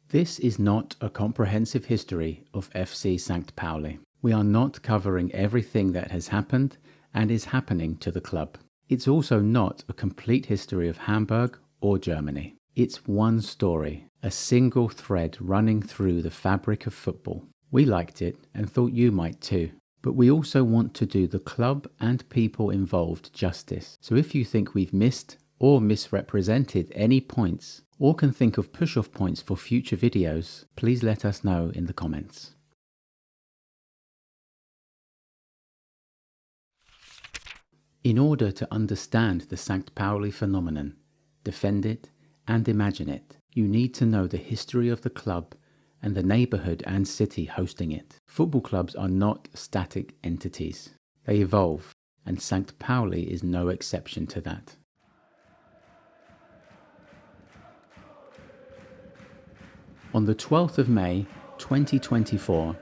This is not a comprehensive history of FC St. Pauli. We are not covering everything that has happened and is happening to the club. It's also not a complete history of Hamburg or Germany. It's one story, a single thread running through the fabric of football. We liked it and thought you might too. But we also want to do the club and people involved justice. So if you think we've missed or misrepresented any points, or can think of push-off points for future videos, please let us know in the comments. In order to understand the St. Pauli phenomenon, defend it and imagine it, you need to know the history of the club and the neighbourhood and city hosting it. Football clubs are not static entities. They evolve, and St. Pauli is no exception to that. On the 12th of May 2024,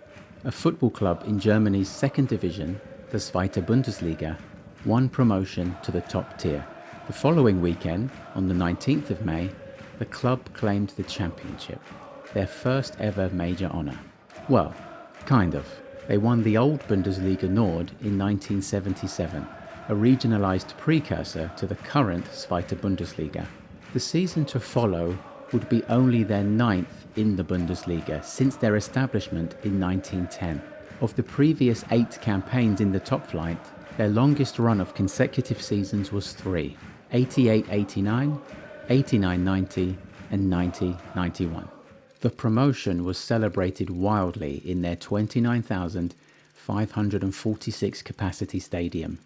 a football club in Germany's second division, the Zweite Bundesliga, won promotion to the top tier. The following weekend, on the 19th of May, the club claimed the championship, their first ever major honour. Well, kind of. They won the old Bundesliga Nord in 1977, a regionalised precursor to the current Zweite Bundesliga. The season to follow would be only their 9th in the Bundesliga since their establishment in 1910. Of the previous 8 campaigns in the top flight, their longest run of consecutive seasons was 3, 88-89, 89-90 and 90-91. The promotion was celebrated wildly in their 29,546 capacity stadium,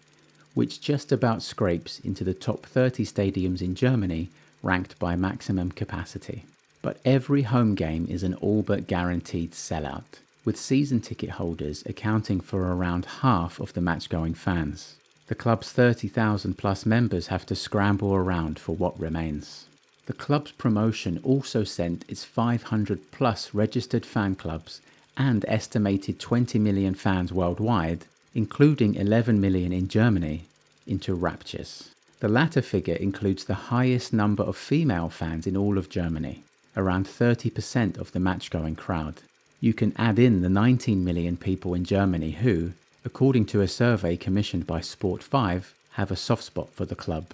which just about scrapes into the top 30 stadiums in Germany ranked by maximum capacity. But every home game is an all but guaranteed sellout, with season ticket holders accounting for around half of the match-going fans. The club's 30,000 plus members have to scramble around for what remains. The club's promotion also sent its 500 plus registered fan clubs and estimated 20 million fans worldwide, including 11 million in Germany, into raptures. The latter figure includes the highest number of female fans in all of Germany, around 30% of the match-going crowd. You can add in the 19 million people in Germany who, according to a survey commissioned by Sport 5, have a soft spot for the club.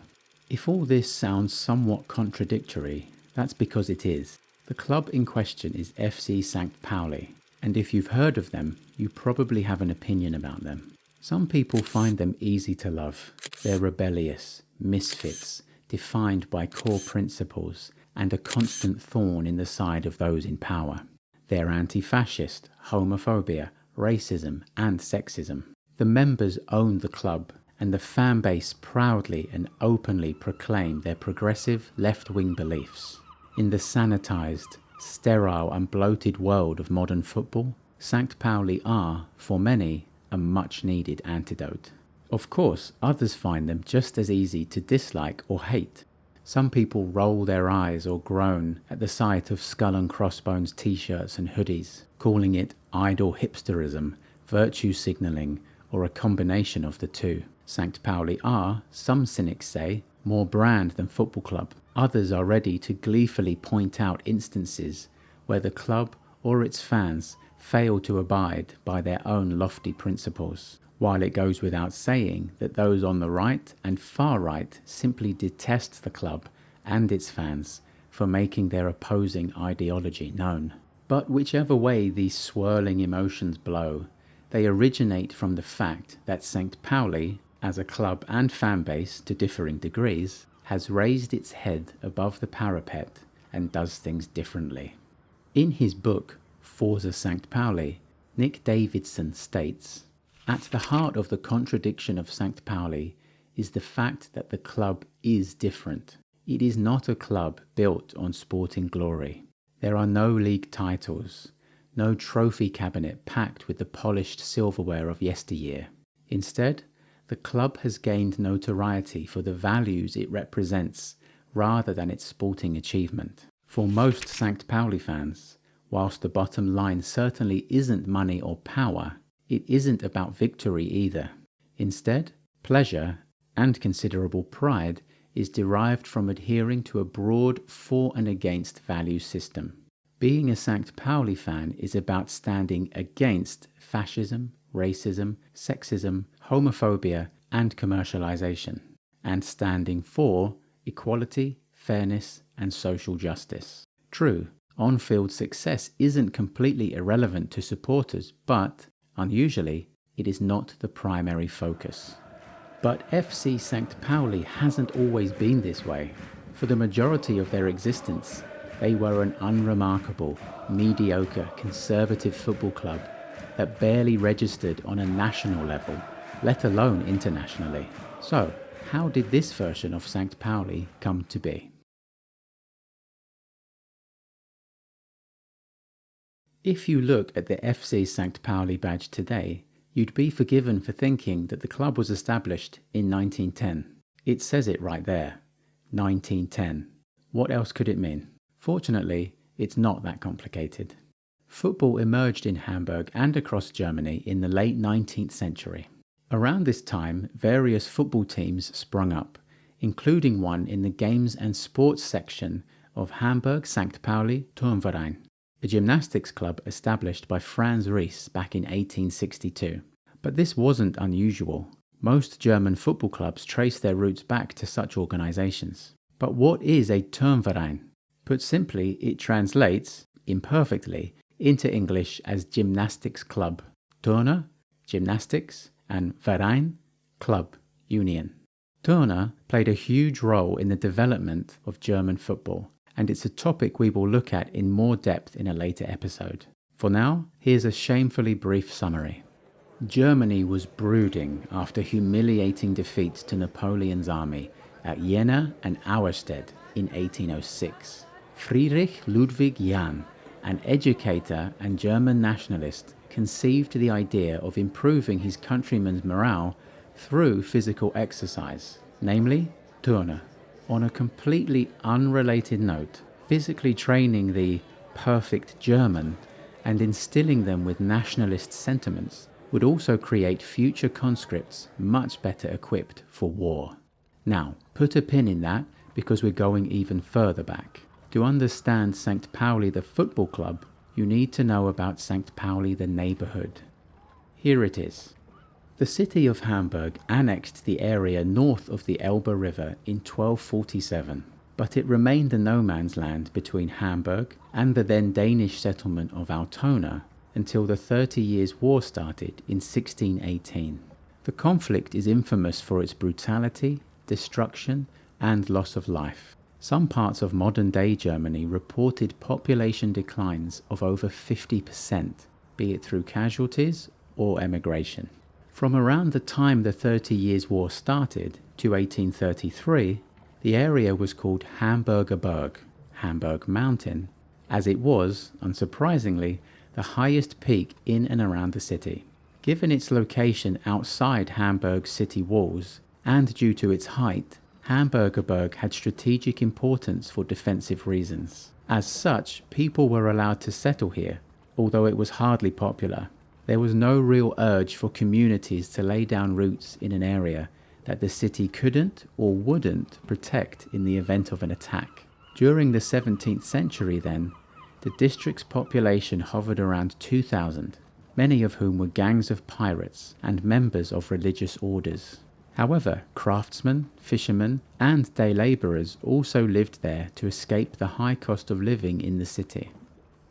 If all this sounds somewhat contradictory, that's because it is. The club in question is FC St. Pauli, and if you've heard of them, you probably have an opinion about them. Some people find them easy to love. They're rebellious, misfits, defined by core principles, and a constant thorn in the side of those in power. They're anti-fascist, homophobia, racism, and sexism. The members own the club, and the fan base proudly and openly proclaim their progressive left-wing beliefs. In the sanitized, sterile and bloated world of modern football, St. Pauli are, for many, a much-needed antidote. Of course, others find them just as easy to dislike or hate. Some people roll their eyes or groan at the sight of skull and crossbones t-shirts and hoodies, calling it idle hipsterism, virtue signalling, or a combination of the two. St. Pauli are, some cynics say, more brand than football club. Others are ready to gleefully point out instances where the club or its fans fail to abide by their own lofty principles, while it goes without saying that those on the right and far right simply detest the club and its fans for making their opposing ideology known. But whichever way these swirling emotions blow, they originate from the fact that St. Pauli, as a club and fan base to differing degrees, has raised its head above the parapet and does things differently. In his book, Forza St. Pauli, Nick Davidson states, "At the heart of the contradiction of St. Pauli is the fact that the club is different. It is not a club built on sporting glory. There are no league titles, no trophy cabinet packed with the polished silverware of yesteryear. Instead, the club has gained notoriety for the values it represents rather than its sporting achievement. For most St. Pauli fans, whilst the bottom line certainly isn't money or power, it isn't about victory either. Instead, pleasure and considerable pride is derived from adhering to a broad for and against value system. Being a Sankt Pauli fan is about standing against fascism, racism, sexism, homophobia, and commercialization, and standing for equality, fairness, and social justice. True, on-field success isn't completely irrelevant to supporters, but, unusually, it is not the primary focus. But FC Sankt Pauli hasn't always been this way. For the majority of their existence, they were an unremarkable, mediocre, conservative football club that barely registered on a national level, let alone internationally. So, how did this version of Sankt Pauli come to be? If you look at the FC Sankt Pauli badge today, you'd be forgiven for thinking that the club was established in 1910. It says it right there, 1910. What else could it mean? Fortunately, it's not that complicated. Football emerged in Hamburg and across Germany in the late 19th century. Around this time, various football teams sprung up, including one in the games and sports section of Hamburg Sankt Pauli Turnverein, a gymnastics club established by Franz Ries back in 1862. But this wasn't unusual. Most German football clubs trace their roots back to such organizations. But what is a Turnverein? Put simply, it translates, imperfectly, into English as gymnastics club. Turner, gymnastics, and Verein, club, union. Turner played a huge role in the development of German football, and it's a topic we will look at in more depth in a later episode. For now, here's a shamefully brief summary. Germany was brooding after humiliating defeats to Napoleon's army at Jena and Auerstedt in 1806. Friedrich Ludwig Jahn, an educator and German nationalist, conceived the idea of improving his countrymen's morale through physical exercise, namely Turnen. On a completely unrelated note, physically training the perfect German and instilling them with nationalist sentiments would also create future conscripts much better equipped for war. Now, put a pin in that because we're going even further back. To understand Sankt Pauli the football club, you need to know about Sankt Pauli the neighbourhood. Here it is. The city of Hamburg annexed the area north of the Elbe River in 1247, but it remained a no man's land between Hamburg and the then Danish settlement of Altona until the 30 Years' War started in 1618. The conflict is infamous for its brutality, destruction, and loss of life. Some parts of modern-day Germany reported population declines of over 50%, be it through casualties or emigration. From around the time the 30 Years' War started to 1833, the area was called Hamburger Berg, Hamburg Mountain, as it was, unsurprisingly, the highest peak in and around the city. Given its location outside Hamburg's city walls, and due to its height, Hamburger Berg had strategic importance for defensive reasons. As such, people were allowed to settle here, although it was hardly popular. There was no real urge for communities to lay down roots in an area that the city couldn't or wouldn't protect in the event of an attack. During the 17th century then, the district's population hovered around 2,000, many of whom were gangs of pirates and members of religious orders. However, craftsmen, fishermen, and day labourers also lived there to escape the high cost of living in the city.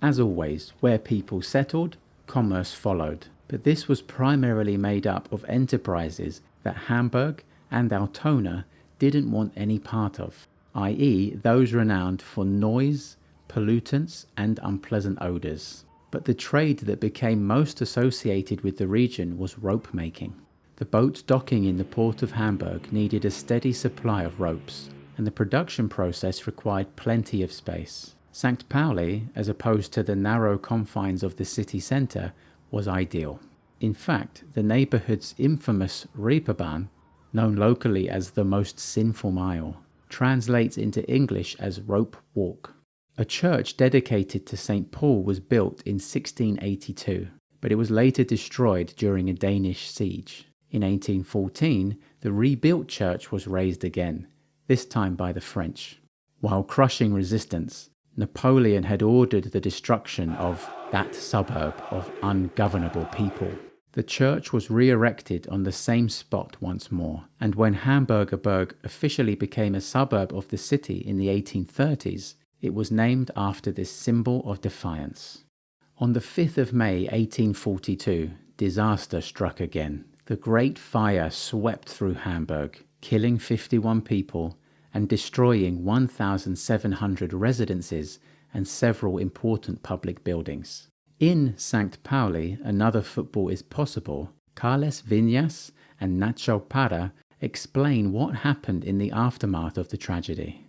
As always, where people settled, commerce followed, but this was primarily made up of enterprises that Hamburg and Altona didn't want any part of, i.e. those renowned for noise, pollutants, and unpleasant odours. But the trade that became most associated with the region was rope making. The boats docking in the port of Hamburg needed a steady supply of ropes, and the production process required plenty of space. Sankt Pauli, as opposed to the narrow confines of the city centre, was ideal. In fact, the neighbourhood's infamous Reeperbahn, known locally as the most sinful mile, translates into English as rope walk. A church dedicated to St. Paul was built in 1682, but it was later destroyed during a Danish siege. In 1814, the rebuilt church was razed again, this time by the French. While crushing resistance, Napoleon had ordered the destruction of that suburb of ungovernable people. The church was re-erected on the same spot once more, and when Hamburgerberg officially became a suburb of the city in the 1830s, it was named after this symbol of defiance. On the 5th of May 1842, disaster struck again. The Great Fire swept through Hamburg, killing 51 people and destroying 1,700 residences and several important public buildings. In Sankt Pauli, Another Football is Possible, Carles Viñas and Nacho Parra explain what happened in the aftermath of the tragedy.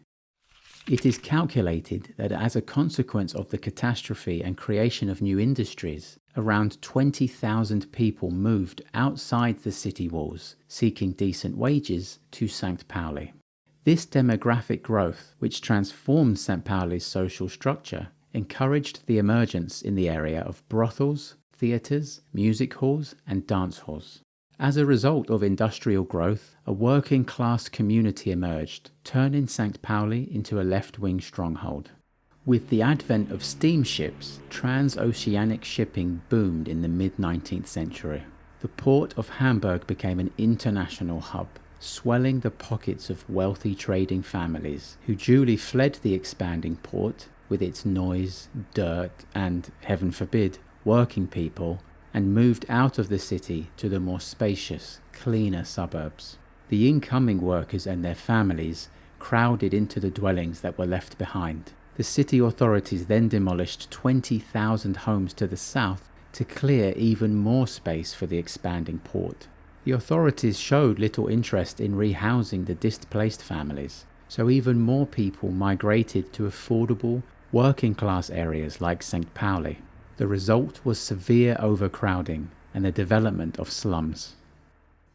It is calculated that as a consequence of the catastrophe and creation of new industries, around 20,000 people moved outside the city walls, seeking decent wages, to Sankt Pauli. This demographic growth, which transformed St. Pauli's social structure, encouraged the emergence in the area of brothels, theatres, music halls and dance halls. As a result of industrial growth, a working class community emerged, turning St. Pauli into a left-wing stronghold. With the advent of steamships, transoceanic shipping boomed in the mid-19th century. The port of Hamburg became an international hub, swelling the pockets of wealthy trading families who duly fled the expanding port with its noise, dirt, and, heaven forbid, working people, and moved out of the city to the more spacious, cleaner suburbs. The incoming workers and their families crowded into the dwellings that were left behind. The city authorities then demolished 20,000 homes to the south to clear even more space for the expanding port. The authorities showed little interest in rehousing the displaced families, so even more people migrated to affordable, working-class areas like St. Pauli. The result was severe overcrowding and the development of slums.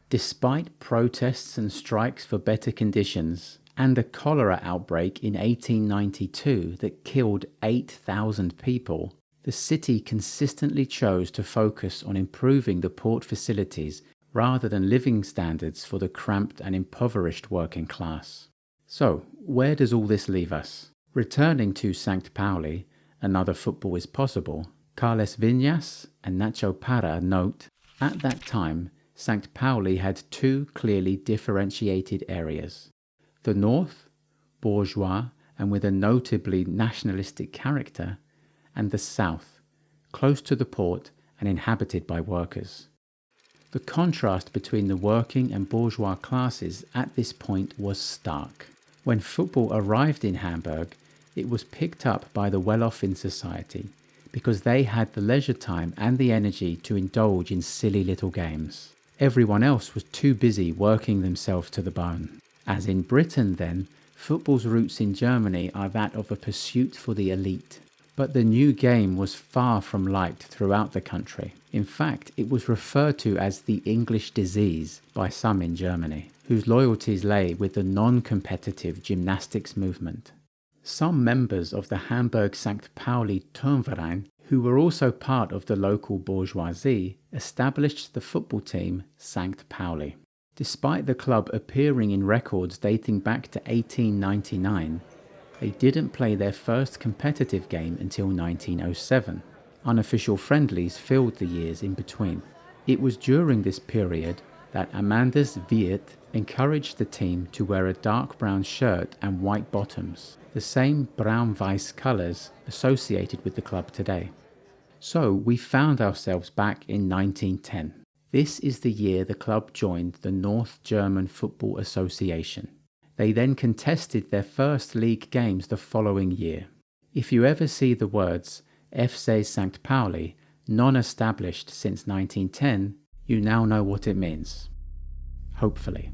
Despite protests and strikes for better conditions, and a cholera outbreak in 1892 that killed 8,000 people, the city consistently chose to focus on improving the port facilities rather than living standards for the cramped and impoverished working class. So, where does all this leave us? Returning to Sankt Pauli, Another Football is Possible, Carles Viñas and Nacho Parra note, at that time, Sankt Pauli had two clearly differentiated areas. The north, bourgeois and with a notably nationalistic character, and the south, close to the port and inhabited by workers. The contrast between the working and bourgeois classes at this point was stark. When football arrived in Hamburg, it was picked up by the well-off in society because they had the leisure time and the energy to indulge in silly little games. Everyone else was too busy working themselves to the bone. As in Britain then, football's roots in Germany are that of a pursuit for the elite. But the new game was far from liked throughout the country. In fact, it was referred to as the English disease by some in Germany, whose loyalties lay with the non-competitive gymnastics movement. Some members of the Hamburg St. Pauli Turnverein, who were also part of the local bourgeoisie, established the football team St. Pauli. Despite the club appearing in records dating back to 1899, they didn't play their first competitive game until 1907. Unofficial friendlies filled the years in between. It was during this period that Amandus Wirt encouraged the team to wear a dark brown shirt and white bottoms, the same brown-weiss colours associated with the club today. So we found ourselves back in 1910. This is the year the club joined the North German Football Association. They then contested their first league games the following year. If you ever see the words FC St. Pauli, non-established since 1910, you now know what it means. Hopefully.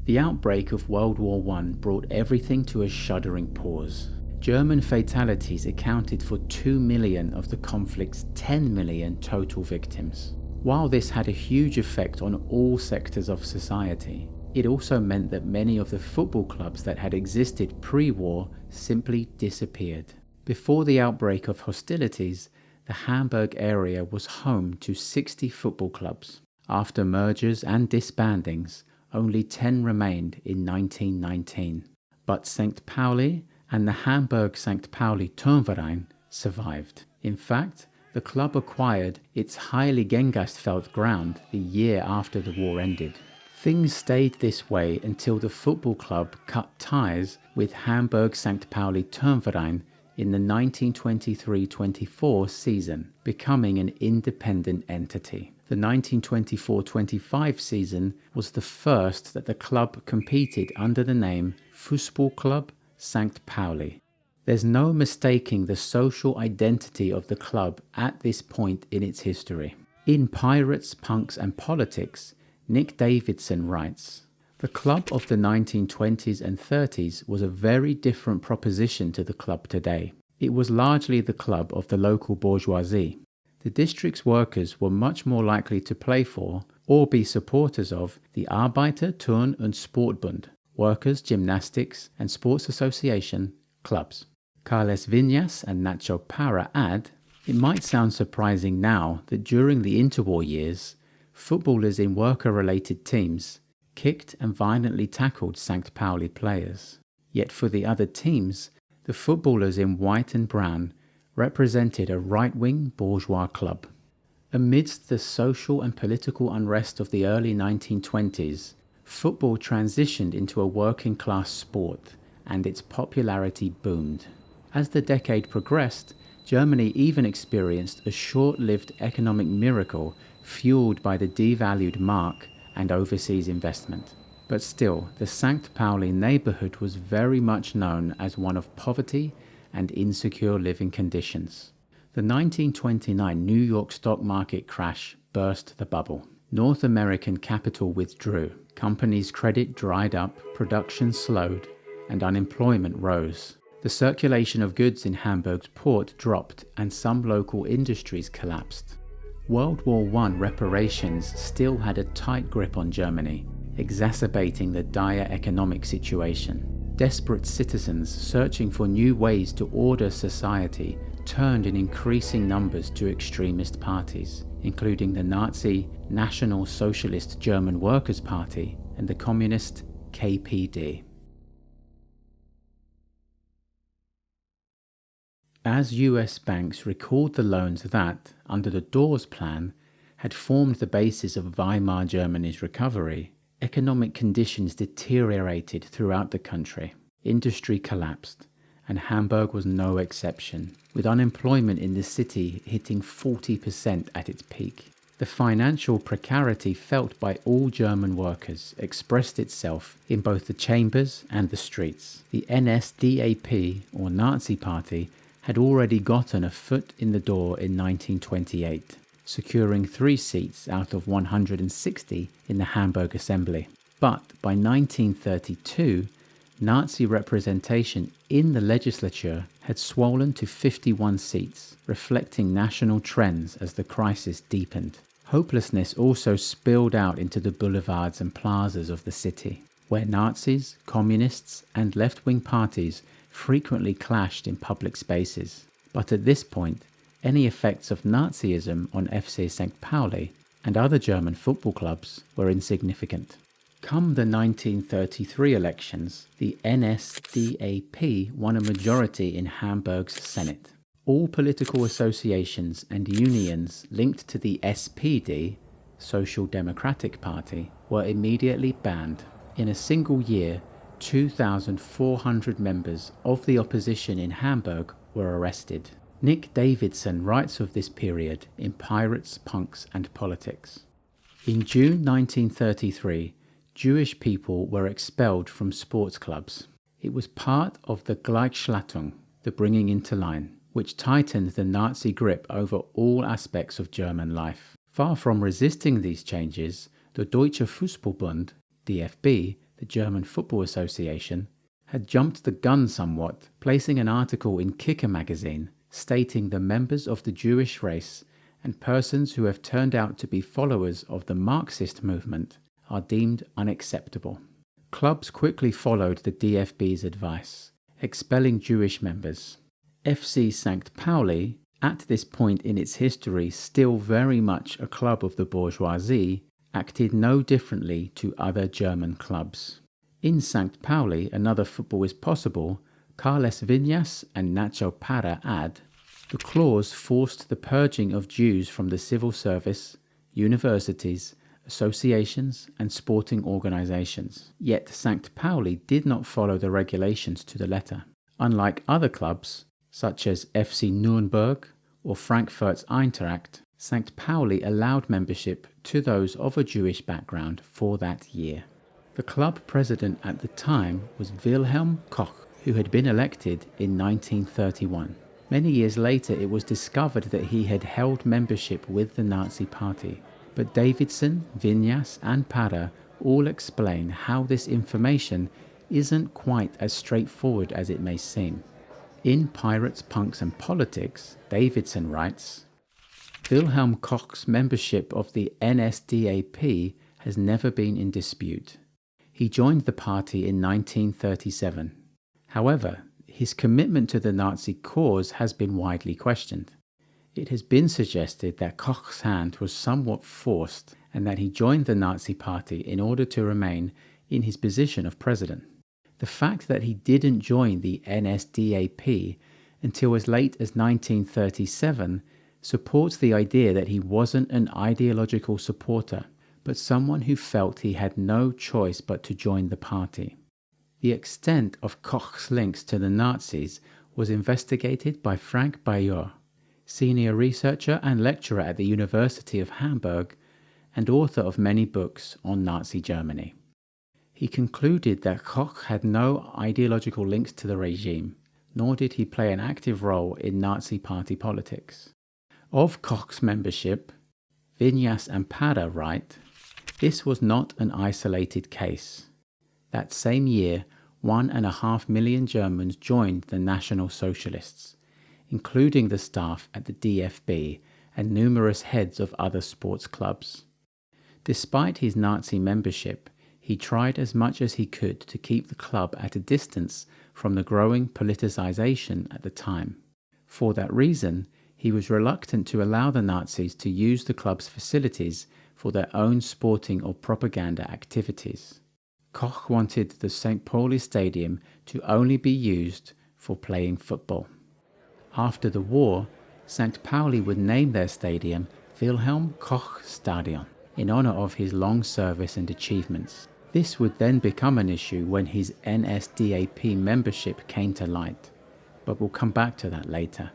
The outbreak of World War I brought everything to a shuddering pause. German fatalities accounted for 2 million of the conflict's 10 million total victims. While this had a huge effect on all sectors of society, it also meant that many of the football clubs that had existed pre-war simply disappeared. Before the outbreak of hostilities, the Hamburg area was home to 60 football clubs. After mergers and disbandings, only 10 remained in 1919. But St. Pauli and the Hamburg St. Pauli Turnverein survived. In fact, the club acquired its Heiligengeistfeld ground the year after the war ended. Things stayed this way until the football club cut ties with Hamburg St. Pauli Turnverein in the 1923-24 season, becoming an independent entity. The 1924-25 season was the first that the club competed under the name Fußballclub Sankt Pauli. There's no mistaking the social identity of the club at this point in its history. In Pirates, Punks and Politics, Nick Davidson writes, "The club of the 1920s and 30s was a very different proposition to the club today. It was largely the club of the local bourgeoisie. The district's workers were much more likely to play for or be supporters of the Arbeiter Turn- und Sportbund, Workers' Gymnastics and Sports Association clubs." Carles Viñas and Nacho Para add, "It might sound surprising now that during the interwar years, footballers in worker-related teams kicked and violently tackled St. Pauli players. Yet for the other teams, the footballers in white and brown represented a right-wing bourgeois club." Amidst the social and political unrest of the early 1920s, football transitioned into a working-class sport, and its popularity boomed. As the decade progressed, Germany even experienced a short-lived economic miracle fueled by the devalued mark and overseas investment. But still, the Sankt Pauli neighbourhood was very much known as one of poverty and insecure living conditions. The 1929 New York stock market crash burst the bubble. North American capital withdrew, companies' credit dried up, production slowed, and unemployment rose. The circulation of goods in Hamburg's port dropped and some local industries collapsed. World War I reparations still had a tight grip on Germany, exacerbating the dire economic situation. Desperate citizens searching for new ways to order society turned in increasing numbers to extremist parties, including the Nazi National Socialist German Workers' Party and the Communist KPD. As US banks recalled the loans that, under the Dawes Plan, had formed the basis of Weimar Germany's recovery, economic conditions deteriorated throughout the country. Industry collapsed, and Hamburg was no exception, with unemployment in the city hitting 40% at its peak. The financial precarity felt by all German workers expressed itself in both the chambers and the streets. The NSDAP, or Nazi Party, had already gotten a foot in the door in 1928, securing 3 seats out of 160 in the Hamburg Assembly. But by 1932, Nazi representation in the legislature had swollen to 51 seats, reflecting national trends as the crisis deepened. Hopelessness also spilled out into the boulevards and plazas of the city, where Nazis, communists, and left-wing parties frequently clashed in public spaces. But at this point, any effects of Nazism on FC St. Pauli and other German football clubs were insignificant. Come the 1933 elections, the NSDAP won a majority in Hamburg's Senate. All political associations and unions linked to the SPD, Social Democratic Party, were immediately banned. In a single year, 2,400 members of the opposition in Hamburg were arrested. Nick Davidson writes of this period in Pirates, Punks and Politics. In June 1933, Jewish people were expelled from sports clubs. It was part of the Gleichschaltung, the bringing into line, which tightened the Nazi grip over all aspects of German life. Far from resisting these changes, the Deutsche Fußballbund, DFB, the German Football Association, had jumped the gun somewhat, placing an article in Kicker magazine stating the members of the Jewish race and persons who have turned out to be followers of the Marxist movement are deemed unacceptable. Clubs quickly followed the DFB's advice, expelling Jewish members. FC St. Pauli, at this point in its history still very much a club of the bourgeoisie, acted no differently to other German clubs. In St. Pauli, another football is possible, Carles Viñas and Nacho Para add, the clause forced the purging of Jews from the civil service, universities, associations and sporting organizations. Yet Sankt Pauli did not follow the regulations to the letter. Unlike other clubs, such as FC Nürnberg or Frankfurt's Eintracht, Sankt Pauli allowed membership to those of a Jewish background for that year. The club president at the time was Wilhelm Koch, who had been elected in 1931. Many years later, it was discovered that he had held membership with the Nazi Party. But Davidson, Viñas and Para all explain how this information isn't quite as straightforward as it may seem. In Pirates, Punks and Politics, Davidson writes, Wilhelm Koch's membership of the NSDAP has never been in dispute. He joined the party in 1937. However, his commitment to the Nazi cause has been widely questioned. It has been suggested that Koch's hand was somewhat forced and that he joined the Nazi Party in order to remain in his position of president. The fact that he didn't join the NSDAP until as late as 1937 supports the idea that he wasn't an ideological supporter, but someone who felt he had no choice but to join the party. The extent of Koch's links to the Nazis was investigated by Frank Bayer, senior researcher and lecturer at the University of Hamburg and author of many books on Nazi Germany. He concluded that Koch had no ideological links to the regime, nor did he play an active role in Nazi party politics. Of Koch's membership, Viñas and Para write, this was not an isolated case. That same year, 1.5 million Germans joined the National Socialists, including the staff at the DFB and numerous heads of other sports clubs. Despite his Nazi membership, he tried as much as he could to keep the club at a distance from the growing politicization at the time. For that reason, he was reluctant to allow the Nazis to use the club's facilities for their own sporting or propaganda activities. Koch wanted the St. Pauli Stadium to only be used for playing football. After the war, St. Pauli would name their stadium Wilhelm Koch Stadion in honor of his long service and achievements. This would then become an issue when his NSDAP membership came to light, but we'll come back to that later.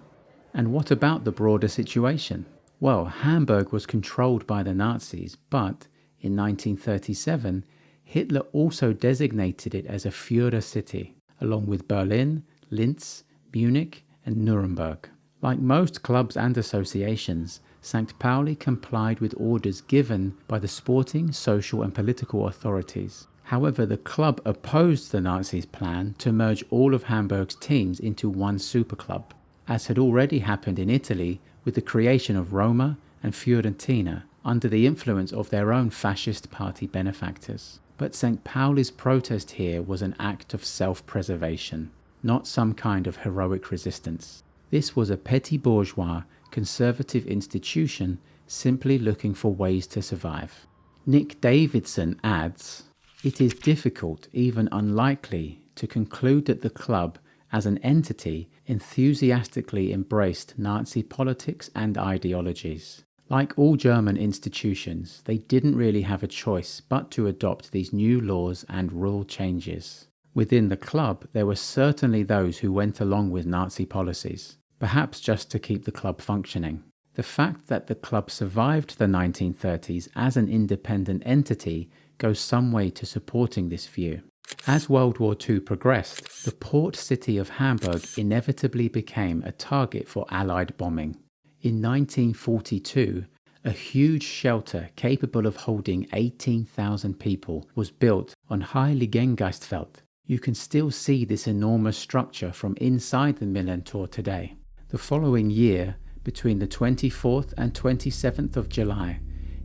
And what about the broader situation? Well, Hamburg was controlled by the Nazis, but in 1937, Hitler also designated it as a Führer city, along with Berlin, Linz, Munich, and Nuremberg. Like most clubs and associations, St. Pauli complied with orders given by the sporting, social and political authorities. However, the club opposed the Nazis' plan to merge all of Hamburg's teams into one super club, as had already happened in Italy with the creation of Roma and Fiorentina under the influence of their own fascist party benefactors. But St. Pauli's protest here was an act of self-preservation, not some kind of heroic resistance. This was a petty bourgeois, conservative institution simply looking for ways to survive. Nick Davidson adds, it is difficult, even unlikely, to conclude that the club, as an entity, enthusiastically embraced Nazi politics and ideologies. Like all German institutions, they didn't really have a choice but to adopt these new laws and rule changes. Within the club, there were certainly those who went along with Nazi policies, perhaps just to keep the club functioning. The fact that the club survived the 1930s as an independent entity goes some way to supporting this view. As World War II progressed, the port city of Hamburg inevitably became a target for Allied bombing. In 1942, a huge shelter capable of holding 18,000 people was built on Heiligengeistfeld. You can still see this enormous structure from inside the Millantor today. The following year, between the 24th and 27th of July,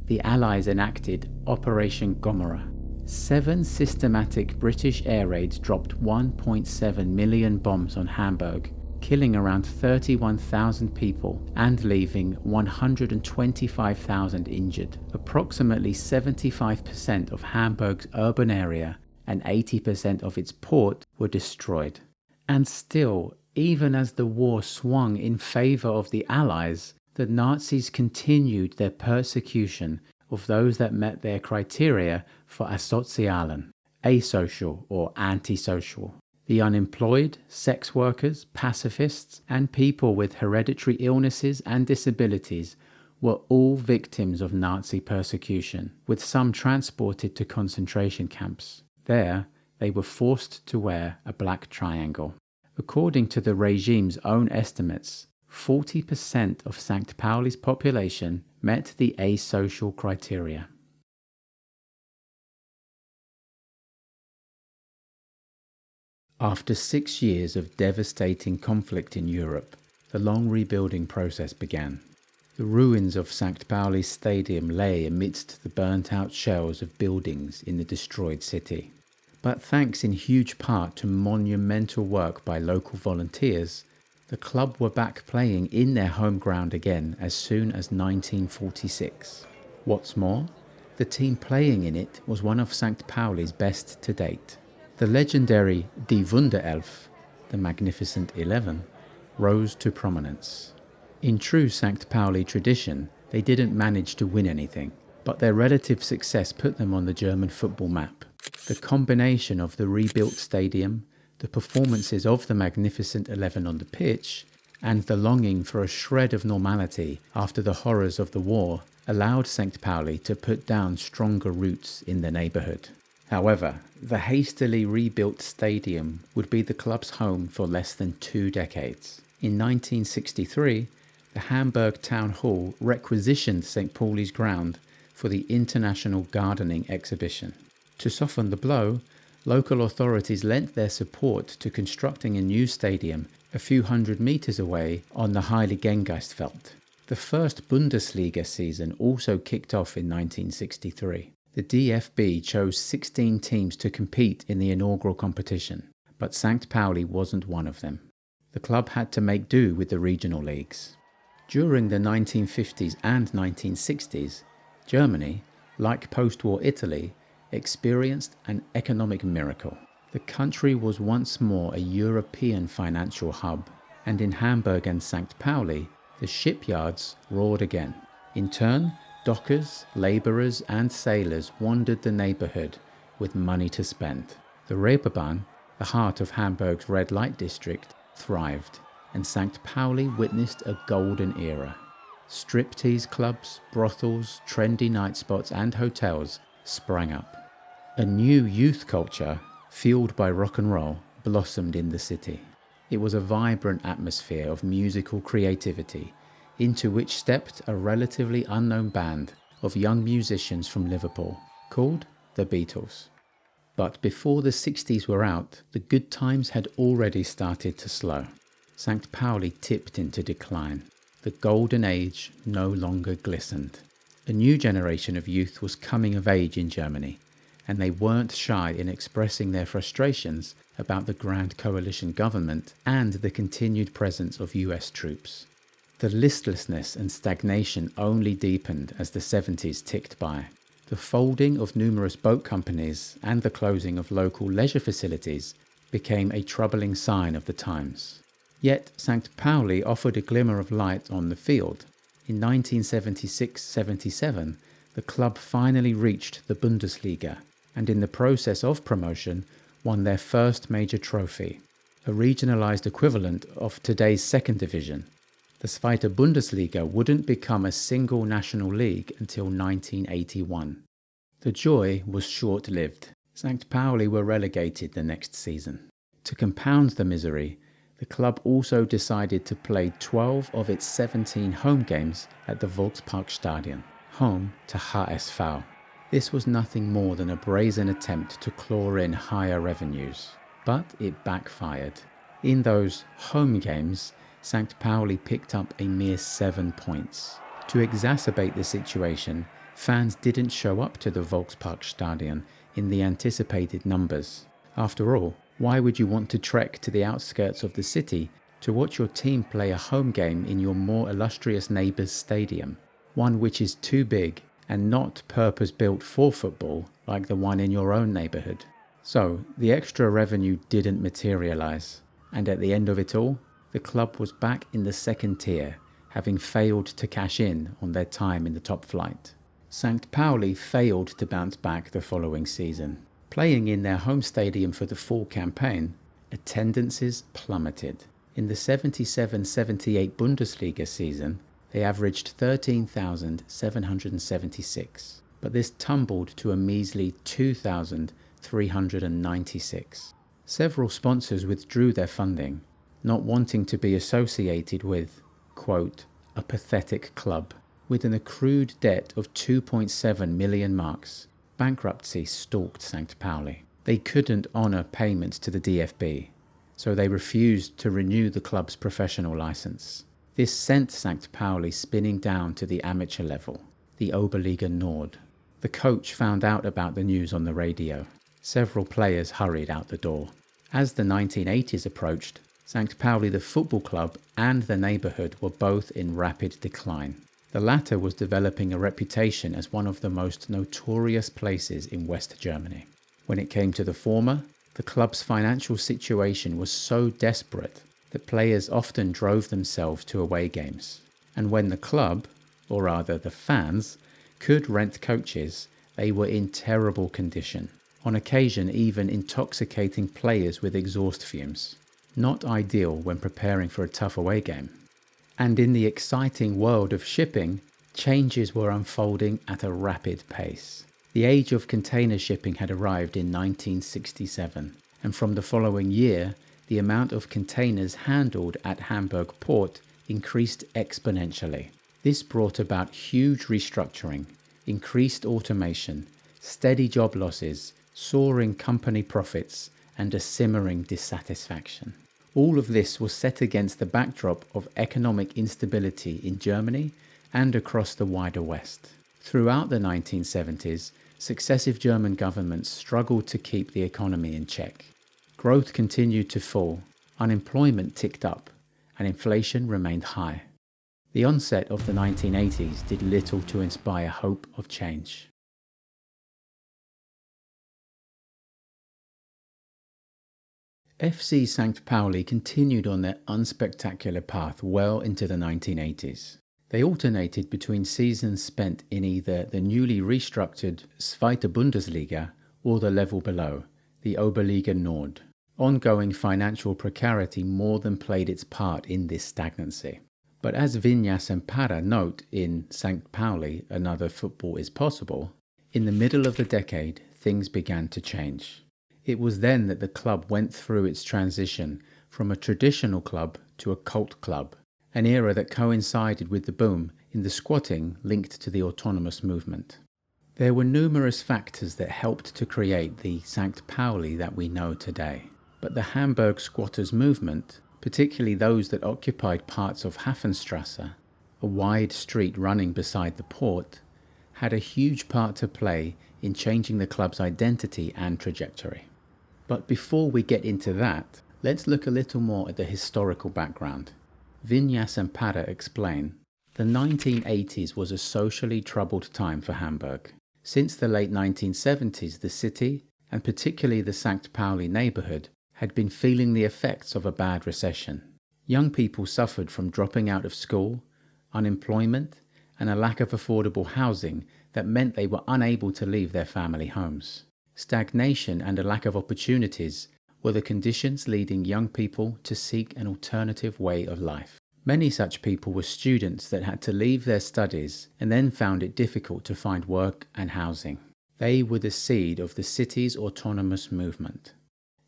the Allies enacted Operation Gomorrah. 7 systematic British air raids dropped 1.7 million bombs on Hamburg, killing around 31,000 people and leaving 125,000 injured. Approximately 75% of Hamburg's urban area and 80% of its port were destroyed. And still, even as the war swung in favour of the Allies, the Nazis continued their persecution of those that met their criteria for asozialen, asocial or antisocial. The unemployed, sex workers, pacifists, and people with hereditary illnesses and disabilities were all victims of Nazi persecution, with some transported to concentration camps. There, they were forced to wear a black triangle. According to the regime's own estimates, 40% of St. Pauli's population met the asocial criteria. After 6 years of devastating conflict in Europe, the long rebuilding process began. The ruins of St. Pauli's stadium lay amidst the burnt-out shells of buildings in the destroyed city. But thanks in huge part to monumental work by local volunteers, the club were back playing in their home ground again as soon as 1946. What's more, the team playing in it was one of St. Pauli's best to date. The legendary Die Wunderelf, the Magnificent 11, rose to prominence. In true St. Pauli tradition, they didn't manage to win anything, but their relative success put them on the German football map. The combination of the rebuilt stadium, the performances of the Magnificent 11 on the pitch, and the longing for a shred of normality after the horrors of the war allowed St. Pauli to put down stronger roots in the neighbourhood. However, the hastily rebuilt stadium would be the club's home for less than 2 decades. In 1963, the Hamburg Town Hall requisitioned St. Pauli's ground for the International Gardening Exhibition. To soften the blow, local authorities lent their support to constructing a new stadium a few hundred metres away on the Heiligengeistfeld. The first Bundesliga season also kicked off in 1963. The DFB chose 16 teams to compete in the inaugural competition, but St. Pauli wasn't one of them. The club had to make do with the regional leagues. During the 1950s and 1960s, Germany, like post-war Italy, experienced an economic miracle. The country was once more a European financial hub, and in Hamburg and St. Pauli, the shipyards roared again. In turn, dockers, labourers and sailors wandered the neighbourhood with money to spend. The Reeperbahn, the heart of Hamburg's red light district, thrived, and St. Pauli witnessed a golden era. Striptease clubs, brothels, trendy night spots and hotels sprang up. A new youth culture, fueled by rock and roll, blossomed in the city. It was a vibrant atmosphere of musical creativity, into which stepped a relatively unknown band of young musicians from Liverpool, called the Beatles. But before the 60s were out, the good times had already started to slow. St. Pauli tipped into decline. The golden age no longer glistened. A new generation of youth was coming of age in Germany, and they weren't shy in expressing their frustrations about the Grand Coalition government and the continued presence of US troops. The listlessness and stagnation only deepened as the 70s ticked by. The folding of numerous boat companies and the closing of local leisure facilities became a troubling sign of the times. Yet St. Pauli offered a glimmer of light on the field. In 1976-77, the club finally reached the Bundesliga, and in the process of promotion, won their first major trophy, a regionalized equivalent of today's second division. The Zweite Bundesliga wouldn't become a single national league until 1981. The joy was short-lived. St. Pauli were relegated the next season. To compound the misery, the club also decided to play 12 of its 17 home games at the Volksparkstadion, home to HSV. This was nothing more than a brazen attempt to claw in higher revenues, but it backfired. In those home games, St. Pauli picked up a mere 7 points. To exacerbate the situation, fans didn't show up to the Volksparkstadion in the anticipated numbers. After all, why would you want to trek to the outskirts of the city to watch your team play a home game in your more illustrious neighbour's stadium, one which is too big and not purpose-built for football like the one in your own neighbourhood? So, the extra revenue didn't materialise, And at the end of it all, the club was back in the second tier, having failed to cash in on their time in the top flight. Sankt Pauli failed to bounce back the following season. Playing in their home stadium for the full campaign, attendances plummeted. In the 77-78 Bundesliga season, they averaged 13,776, but this tumbled to a measly 2,396. Several sponsors withdrew their funding, not wanting to be associated with, quote, a pathetic club. With an accrued debt of 2.7 million marks, bankruptcy stalked Sankt Pauli. They couldn't honour payments to the DFB, so they refused to renew the club's professional licence. This sent Sankt Pauli spinning down to the amateur level, the Oberliga Nord. The coach found out about the news on the radio. Several players hurried out the door. As the 1980s approached, Sankt Pauli the football club and the neighbourhood were both in rapid decline. The latter was developing a reputation as one of the most notorious places in West Germany. When it came to the former, the club's financial situation was so desperate that players often drove themselves to away games. And when the club, or rather the fans, could rent coaches, they were in terrible condition, on occasion even intoxicating players with exhaust fumes. Not ideal when preparing for a tough away game. And in the exciting world of shipping, changes were unfolding at a rapid pace. The age of container shipping had arrived in 1967, and from the following year, the amount of containers handled at Hamburg port increased exponentially. This brought about huge restructuring, increased automation, steady job losses, soaring company profits, and a simmering dissatisfaction. All of this was set against the backdrop of economic instability in Germany and across the wider West. Throughout the 1970s, successive German governments struggled to keep the economy in check. Growth continued to fall, unemployment ticked up, and inflation remained high. The onset of the 1980s did little to inspire hope of change. FC Sankt Pauli continued on their unspectacular path well into the 1980s. They alternated between seasons spent in either the newly restructured Zweite Bundesliga or the level below, the Oberliga Nord. Ongoing financial precarity more than played its part in this stagnancy. But as Vinyas and Para note in Sankt Pauli, Another Football is Possible, in the middle of the decade, things began to change. It was then that the club went through its transition from a traditional club to a cult club, an era that coincided with the boom in the squatting linked to the autonomous movement. There were numerous factors that helped to create the Sankt Pauli that we know today, but the Hamburg squatters movement, particularly those that occupied parts of Hafenstresse, a wide street running beside the port, had a huge part to play in changing the club's identity and trajectory. But before we get into that, let's look a little more at the historical background. Vinyas and Para explain, the 1980s was a socially troubled time for Hamburg. Since the late 1970s, the city, and particularly the Sankt Pauli neighbourhood, had been feeling the effects of a bad recession. Young people suffered from dropping out of school, unemployment, and a lack of affordable housing that meant they were unable to leave their family homes. Stagnation and a lack of opportunities were the conditions leading young people to seek an alternative way of life. Many such people were students that had to leave their studies and then found it difficult to find work and housing. They were the seed of the city's autonomous movement.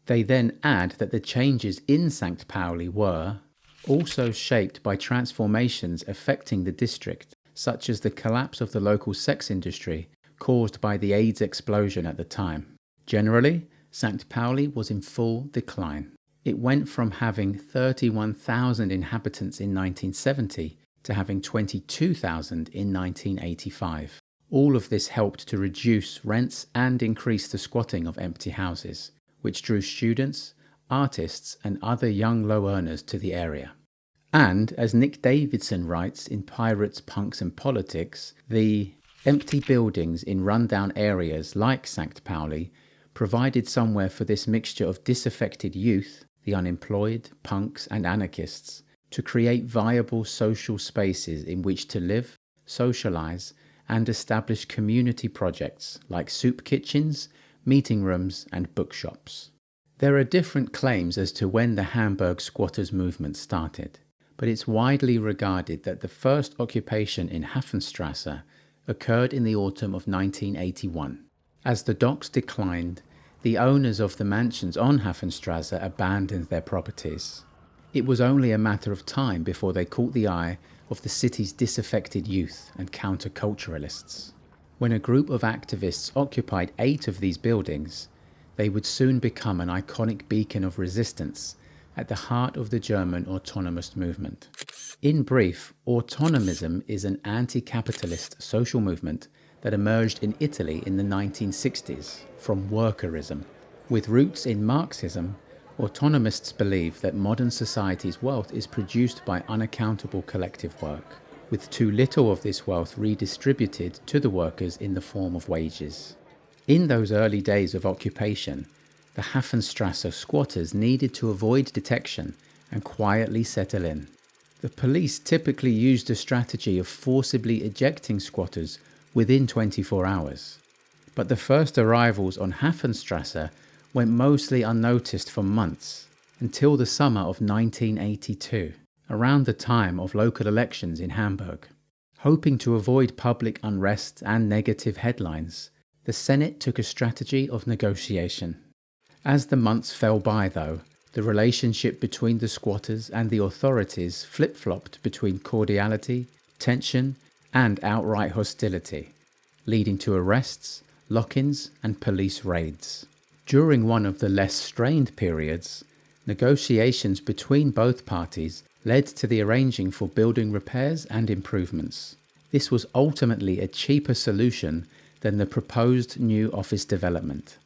They then add that the changes in Sankt Pauli were also shaped by transformations affecting the district, such as the collapse of the local sex industry caused by the AIDS explosion at the time. Generally, Sankt Pauli was in full decline. It went from having 31,000 inhabitants in 1970 to having 22,000 in 1985. All of this helped to reduce rents and increase the squatting of empty houses, which drew students, artists, and other young low earners to the area. And, as Nick Davidson writes in Pirates, Punks and Politics, the empty buildings in rundown areas like Sankt Pauli provided somewhere for this mixture of disaffected youth, the unemployed, punks and anarchists, to create viable social spaces in which to live, socialize, and establish community projects like soup kitchens, meeting rooms, and bookshops. There are different claims as to when the Hamburg squatters movement started, but it's widely regarded that the first occupation in Hafenstrasse occurred in the autumn of 1981. As the docks declined, the owners of the mansions on Hafenstrasse abandoned their properties. It was only a matter of time before they caught the eye of the city's disaffected youth and counterculturalists. When a group of activists occupied 8 of these buildings, they would soon become an iconic beacon of resistance at the heart of the German autonomous movement. In brief, autonomism is an anti-capitalist social movement that emerged in Italy in the 1960s from workerism. With roots in Marxism, autonomists believe that modern society's wealth is produced by unaccountable collective work, with too little of this wealth redistributed to the workers in the form of wages. In those early days of occupation, the Hafenstrasse squatters needed to avoid detection and quietly settle in. The police typically used a strategy of forcibly ejecting squatters within 24 hours. But the first arrivals on Hafenstrasse went mostly unnoticed for months, until the summer of 1982, around the time of local elections in Hamburg. Hoping to avoid public unrest and negative headlines, the Senate took a strategy of negotiation. As the months fell by, though, the relationship between the squatters and the authorities flip-flopped between cordiality, tension, and outright hostility, leading to arrests, lock-ins, and police raids. During one of the less strained periods, negotiations between both parties led to the arranging for building repairs and improvements. This was ultimately a cheaper solution than the proposed new office development.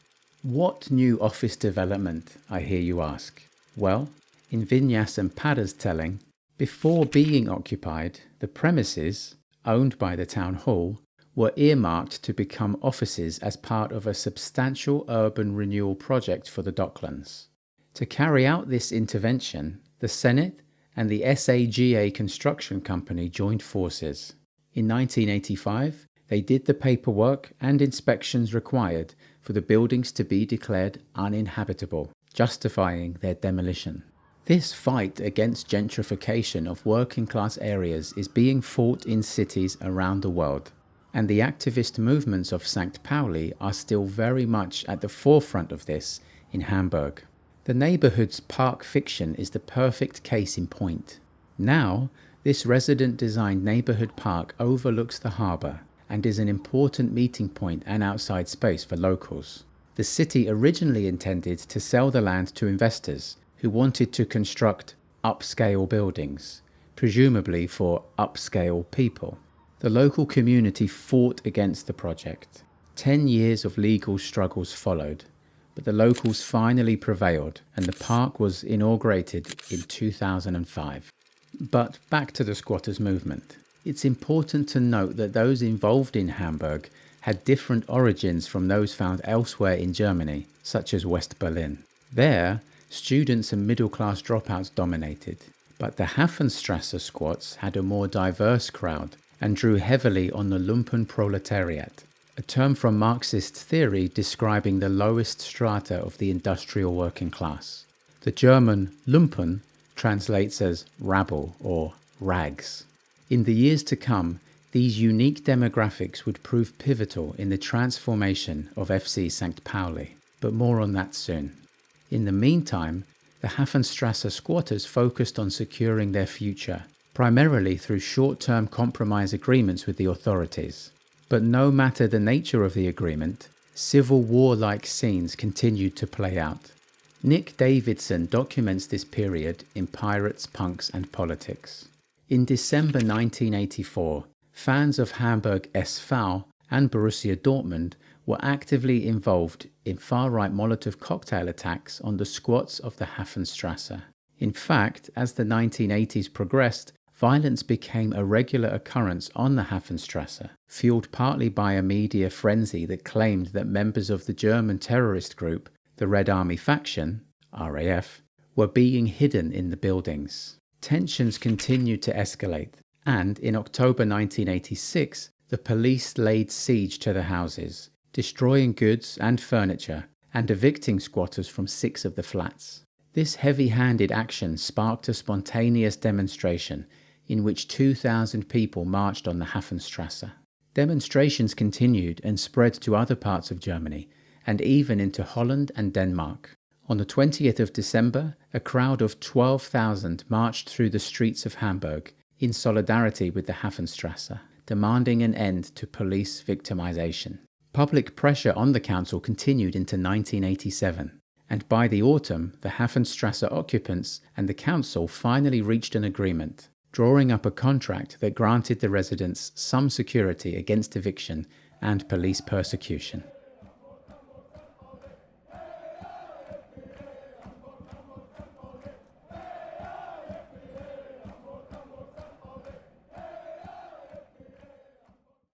What new office development, I hear you ask? Well, in Vinyas and Pada's telling, before being occupied, the premises, owned by the town hall, were earmarked to become offices as part of a substantial urban renewal project for the Docklands. To carry out this intervention, the Senate and the SAGA construction company joined forces. In 1985, they did the paperwork and inspections required for the buildings to be declared uninhabitable, justifying their demolition. This fight against gentrification of working-class areas is being fought in cities around the world, and the activist movements of Sankt Pauli are still very much at the forefront of this in Hamburg. The neighbourhood's park fiction is the perfect case in point. Now, this resident-designed neighbourhood park overlooks the harbour and is an important meeting point and outside space for locals. The city originally intended to sell the land to investors who wanted to construct upscale buildings, presumably for upscale people. The local community fought against the project. 10 years of legal struggles followed, but the locals finally prevailed and the park was inaugurated in 2005. But back to the squatters' movement. It's important to note that those involved in Hamburg had different origins from those found elsewhere in Germany, such as West Berlin. There, students and middle-class dropouts dominated, but the Hafenstrasse squats had a more diverse crowd and drew heavily on the lumpen proletariat, a term from Marxist theory describing the lowest strata of the industrial working class. The German lumpen translates as rabble or rags. In the years to come, these unique demographics would prove pivotal in the transformation of FC St. Pauli, but more on that soon. In the meantime, the Hafenstrasse squatters focused on securing their future, primarily through short-term compromise agreements with the authorities. But no matter the nature of the agreement, civil war-like scenes continued to play out. Nick Davidson documents this period in Pirates, Punks and Politics. In December 1984, fans of Hamburg SV and Borussia Dortmund were actively involved in far-right Molotov cocktail attacks on the squats of the Hafenstrasse. In fact, as the 1980s progressed, violence became a regular occurrence on the Hafenstrasse, fueled partly by a media frenzy that claimed that members of the German terrorist group, the Red Army faction, RAF, were being hidden in the buildings. Tensions continued to escalate, and in October 1986, the police laid siege to the houses, destroying goods and furniture, and evicting squatters from 6 of the flats. This heavy-handed action sparked a spontaneous demonstration in which 2,000 people marched on the Hafenstrasse. Demonstrations continued and spread to other parts of Germany, and even into Holland and Denmark. On the 20th of December, a crowd of 12,000 marched through the streets of Hamburg in solidarity with the Hafenstrasse, demanding an end to police victimization. Public pressure on the council continued into 1987, and by the autumn, the Hafenstrasse occupants and the council finally reached an agreement, drawing up a contract that granted the residents some security against eviction and police persecution.